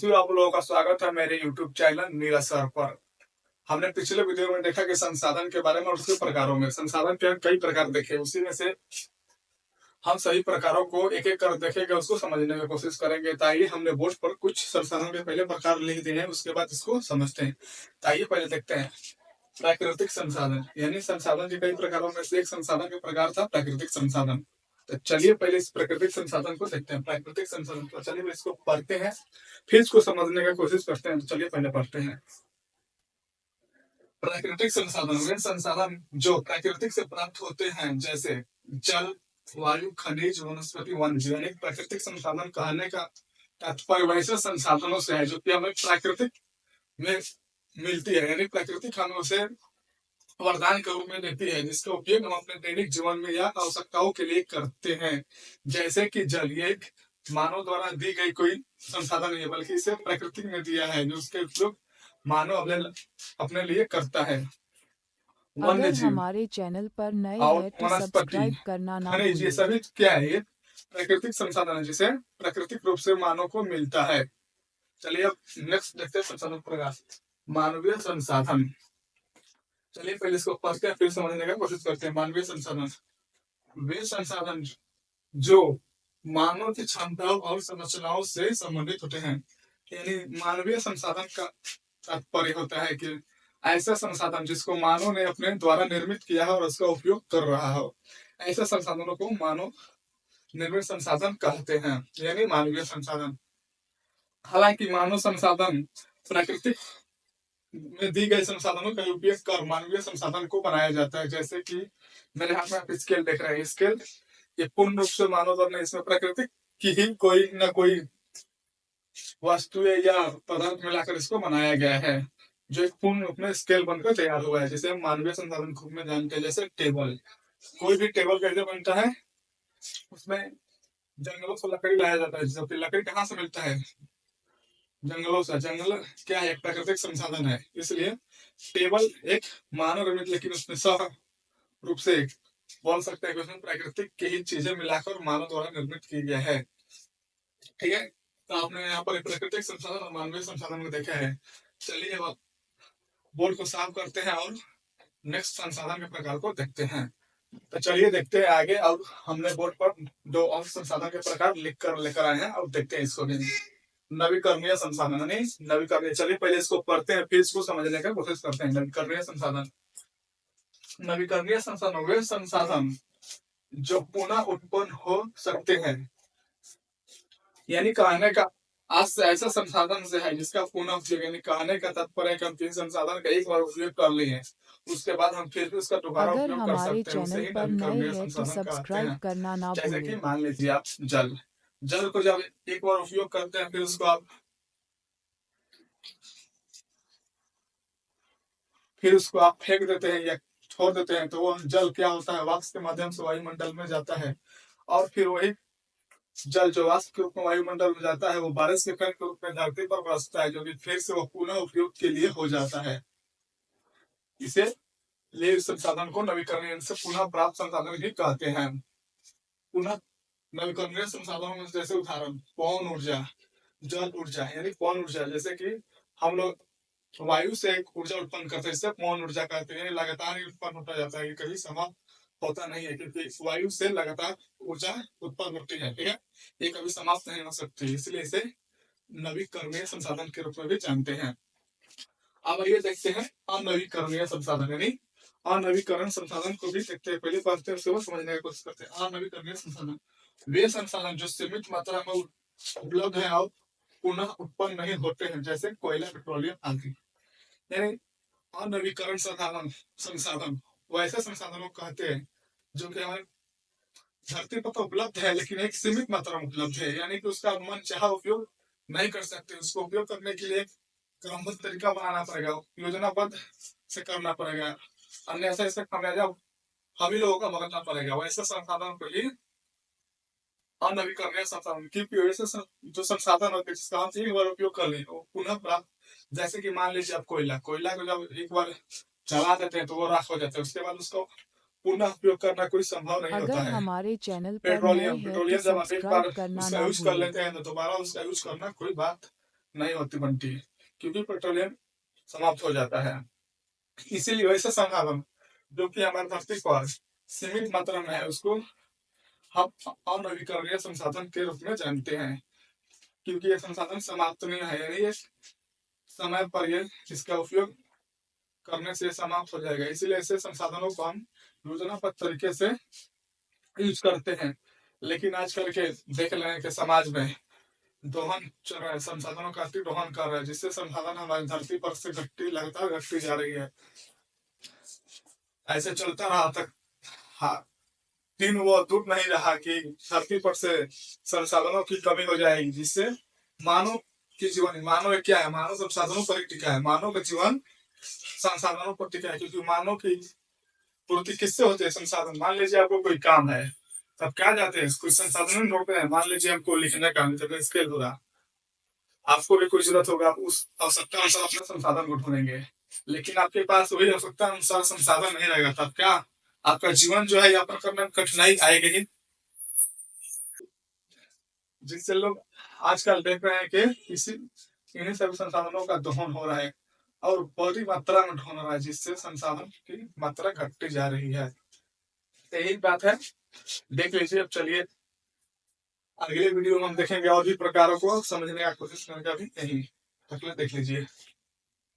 जी, आप लोगों का स्वागत है मेरे YouTube चैनल नीरज सर पर। हमने पिछले वीडियो में देखा कि संसाधन के बारे में और उसके प्रकारों में संसाधन के कई प्रकार देखे, उसी में से हम सभी प्रकारों को एक एक कर देखेंगे, उसको समझने की कोशिश करेंगे। ताइए हमने बोर्ड पर कुछ संसाधन के पहले प्रकार लिख दिए हैं, उसके बाद इसको समझते हैं। ताइए पहले देखते हैं प्राकृतिक संसाधन, यानी संसाधन के कई प्रकारों में से एक संसाधन का प्रकार था प्राकृतिक संसाधन। तो चलिए पहले इस प्राकृतिक संसाधन को देखते हैं। प्राकृतिक संसाधन, तो चलिए इसको पढ़ते हैं, फिर इसको समझने की कोशिश करते हैं। तो चलिए पहले पढ़ते हैं। प्राकृतिक संसाधन वे संसाधन जो प्राकृतिक से प्राप्त होते हैं, जैसे जल, वायु, खनिज, वनस्पति, वन्यजीव। यानी प्राकृतिक संसाधन कहने का तात्पर्य वैसे संसाधनों से है जो कि हमें प्राकृतिक में मिलती है, यानी प्राकृतिक हमें उसे वरदान के रूप में देती है, जिसका उपयोग हम अपने दैनिक जीवन में या आवश्यकताओं के लिए करते हैं। जैसे कि जल, ये एक मानव द्वारा दी गई कोई संसाधन नहीं है, बल्कि इसे प्रकृति ने दिया है, जो उसके उपयोग मानव अपने लिए करता है। वन्य अगर जीव हमारे चैनल पर नए और हैं तो वनस्पति, सब्सक्राइब करना ना खनिज, ये भूलें। सभी क्या है? ये प्राकृतिक संसाधन है जिसे प्राकृतिक रूप से मानव को मिलता है। चलिए अब नेक्स्ट देखते हैं संसाधन प्रकार। मानवीय संसाधन, चलिए पहले इसको पढ़ते हैं, फिर समझने का कोशिश करते हैं। मानवीय संसाधन वे संसाधन जो मानव की क्षमताओं और संरचनाओं से संबंधित होते हैं। यानी मानवीय संसाधन का तात्पर्य होता है कि ऐसा संसाधन जिसको मानव ने अपने द्वारा निर्मित किया है और उसका उपयोग कर रहा हो, ऐसे संसाधनों को मानव निर्मित संसाधन कहते हैं, यानी मानवीय संसाधन। हालांकि मानव संसाधन प्राकृतिक में दी गई संसाधनों का उपयोग कर मानवीय संसाधन को बनाया जाता है। जैसे कि मेरे हाथ में आप स्केल देख रहे हैं, स्केल ये पूर्ण रूप से मानव द्वारा नहीं, इसमें प्रकृति की ही कोई ना कोई वस्तु या पदार्थ मिलाकर इसको बनाया गया है, जो एक पूर्ण रूप में स्केल बनकर तैयार हुआ है, जिसे हम मानवीय संसाधन के रूप में जानते हैं। जैसे टेबल, कोई भी टेबल कैसे बनता है? उसमें जंगलों से लकड़ी लाया जाता है। जबकि लकड़ी कहाँ से मिलता है? जंगलों से। जंगल क्या है? एक प्राकृतिक संसाधन है, इसलिए टेबल एक मानव निर्मित, लेकिन उसमें सह रूप से बोल सकते हैं कि उसमें प्राकृतिक की ही चीजें मिलाकर मानव द्वारा निर्मित की गया है। ठीक है, तो आपने यहाँ पर प्राकृतिक संसाधन और मानवीय संसाधन को देखा है। चलिए अब बोर्ड को साफ करते हैं और नेक्स्ट संसाधन के प्रकार को देखते हैं। तो चलिए देखते हैं आगे। अब हमने बोर्ड पर दो और संसाधन के प्रकार लिख कर लेकर आए हैं, अब देखते हैं इसको भी। नवीकरणीय संसाधन, यानी नवीकरणीय। चलिए पहले इसको पढ़ते हैं, फिर इसको समझने का कोशिश करते हैं। नवीकरणीय संसाधन, नवीकरणीय संसाधन वे संसाधन जो पुनः उत्पन्न हो सकते हैं, यानी कहने का आज से ऐसा संसाधन से है जिसका पुनः उपयोग, यानी कहने का तात्पर्य है कि हम किसी संसाधन का एक बार उपयोग कर लिए हैं, उसके बाद हम फिर भी उसका दोबारा अगर उपयोग कर हमारे सकते हैं, उसे चैनल ही पर नए नवीकरणीय हैं तो संसाधन कहते सब्सक्राइब हैं। करना ना जैसे कि भूलें। मान लीजिए आप जल, जल को जब एक बार उपयोग करते हैं, फिर उसको आप फेंक देते हैं या छोड़ देते हैं, तो वो जल क्या होता है? वाष्प के माध्यम से वायुमंडल में जाता है, और फिर वही जल जो वाष्प के रूप में वायुमंडल में जाता है, वो बारिश के कण के रूप में धरती पर बरसता है, जो कि फिर से वो पुनः उपयोग के लिए हो जाता है। इसे लिए संसाधन को नवीकरणीय से पुनः प्राप्त संसाधन भी कहते हैं। पुनः नवीकरणीय संसाधनों में जैसे उदाहरण पवन ऊर्जा, जल ऊर्जा, यानी पवन ऊर्जा। जैसे कि हम लोग वायु से एक ऊर्जा उत्पन्न करते हैं, इससे पवन ऊर्जा कहते हैं। लगातार ही उत्पन्न होता जाता है, कभी समाप्त होता नहीं है, क्योंकि वायु से लगातार ऊर्जा उत्पन्न होती है। ठीक है, ये कभी समाप्त नहीं हो सकती, इसलिए इसे नवीकरणीय संसाधन के रूप में भी जानते हैं। अब आइए देखते हैं अनवीकरणीय संसाधन, यानी अनवीकरण संसाधन को भी देखते हैं। पहले पढ़ते हैं, उसको समझने की कोशिश करते हैं। अनवीकरणीय संसाधन वे संसाधन जो सीमित मात्रा में उपलब्ध है और पुनः उत्पन्न नहीं होते हैं, जैसे कोयला, पेट्रोलियम आदि। यानी अनवीकरण संसाधन संसाधन वैसे संसाधनों को कहते हैं जो कि हमारे धरती पर तो उपलब्ध है, लेकिन एक सीमित मात्रा में उपलब्ध है, यानी कि उसका मन चाहा उपयोग नहीं कर सकते। उसको उपयोग करने के लिए क्रमबद्ध तरीका बनाना पड़ेगा, योजनाबद्ध से करना पड़ेगा, अन्यथा इसका खामियाजा हम ही लोगों का भुगतना पड़ेगा। वैसे संसाधन को ही अनवीकरणीय संसाधन, क्योंकि वैसे जो संसाधन होते हैं जिसका हम एक बार उपयोग कर लें वो पुनः प्राप्त। जैसे कि मान लीजिए आप कोयला, कोयला को जब एक बार जला देते हैं तो वो राख हो जाता है, उसके बाद उसको पुनः उपयोग करना कोई संभव नहीं होता अगर है। हमारे चैनल पर नए पेट्रोलियम, हैं तो पेट्रोलियम जब आप एक सब्सक्राइब बार करना उसका ना यूज कर भूलें। लेते हैं तो दोबारा उसका यूज करना कोई बात नहीं होती बनती, क्योंकि पेट्रोलियम समाप्त हो जाता है। इसीलिए वैसे संसाधन जो कि हमारी धरती पर सीमित मात्रा में है, उसको हम अनवीकरणीय संसाधन के रूप में जानते हैं, क्योंकि ये संसाधन समाप्त नहीं है, यानी ये समय पर ये इसका उपयोग करने से समाप्त हो जाएगा। इसीलिए ऐसे संसाधनों को हम योजनाबद्ध तरीके से यूज करते हैं। लेकिन आजकल के देख रहे हैं कि समाज में दोहन चल रहा है, संसाधनों का अति दोहन कर रहा है, जिससे संसाधन हमारी धरती पर से घटती लगातार घटती जा रही है। ऐसे चलता रहा तक हाँ दिन वो दूर नहीं रहा कि धरती पर से संसाधनों की कमी हो जाएगी, जिससे मानव की जीवन, मानव क्या है, मानव संसाधनों पर ही टिका है, मानव का जीवन संसाधनों पर टिका है। क्योंकि मानव की पूर्ति किससे होती है? संसाधन। मान लीजिए आपको कोई काम है, तब क्या जाते हैं, कुछ संसाधन ढूंढते हैं। मान लीजिए हमको लिखने का जब स्केल होगा, आपको भी कोई जरूरत होगा, आप उस आवश्यकता अनुसार अपने संसाधन को ढूंढेंगे। लेकिन आपके पास वही आवश्यकता अनुसार संसाधन नहीं रहेगा, तब क्या आपका जीवन जो है यापन करने में कठिनाई आएगी ही। जिससे लोग आजकल देख रहे हैं कि इसी इन्हीं सभी संसाधनों का दोहन हो रहा है और बड़ी मात्रा में ढूंढ रहा है, जिससे संसाधन की मात्रा घटती जा रही है। यही बात है, देख लीजिए। अब चलिए अगले वीडियो में हम देखेंगे और भी प्रकारों को समझने का कोशिश करेंगे। अभी यही तक देख लीजिए।